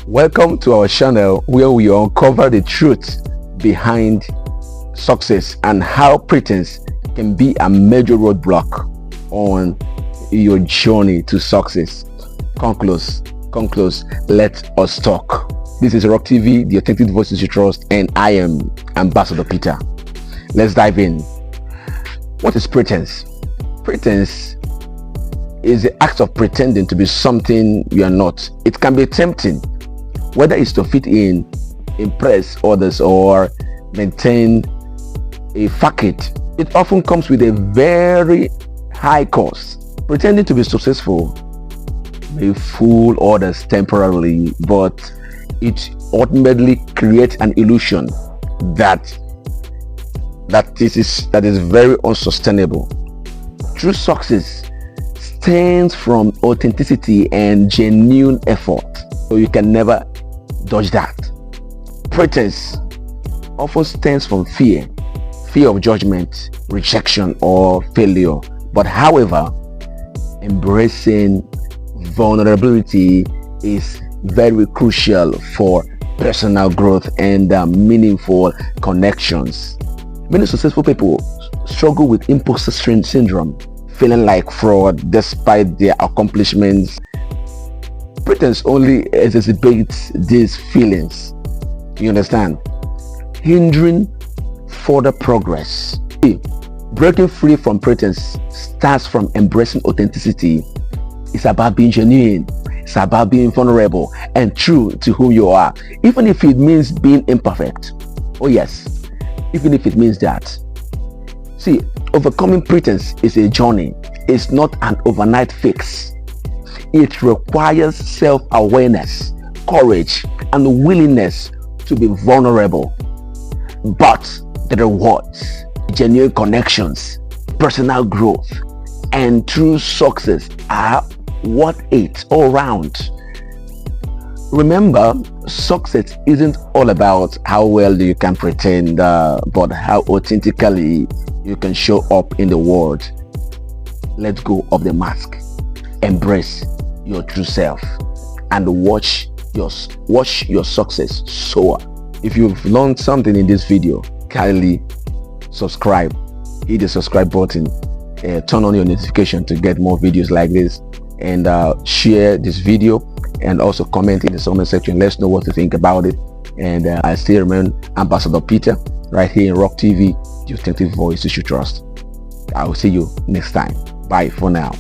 Welcome to our channel where we uncover the truth behind success and how pretense can be a major roadblock on your journey to success. Come close, let us talk. This is Rock TV, the authentic voices you trust, and I am Ambassador Peter. Let's dive in. What is pretense? Pretense is the act of pretending to be something you are not. It can be tempting, whether it's to fit in, impress others, or maintain a facade. It often comes with a very high cost. Pretending to be successful may fool others temporarily, but it ultimately creates an illusion that is very unsustainable. True success stems from authenticity and genuine effort, so you can never dodge that. Pretense often stems from fear of judgment, rejection, or failure. But however, embracing vulnerability is very crucial for personal growth and meaningful connections. Many successful people struggle with imposter syndrome, feeling like fraud despite their accomplishments. Pretense only exacerbates these feelings, you understand, hindering further progress. Breaking free from pretense starts from embracing authenticity. It's about being genuine. It's about being vulnerable and true to who you are, even if it means being imperfect. Oh yes, even if it means that. See, overcoming pretense is a journey. It's not an overnight fix. It requires self-awareness, courage, and willingness to be vulnerable. But the rewards, genuine connections, personal growth, and true success are worth it all round. Remember, success isn't all about how well you can pretend, but how authentically you can show up in the world. Let go of the mask. Embrace your true self and watch your success soar. If you've learned something in this video, kindly subscribe. Hit the subscribe button, turn on your notification to get more videos like this, and share this video, and also comment in the comment section. Let's know what you think about it. And I still remain Ambassador Peter right here in Rock TV, the authentic voice you should trust. I will see you next time. Bye for now.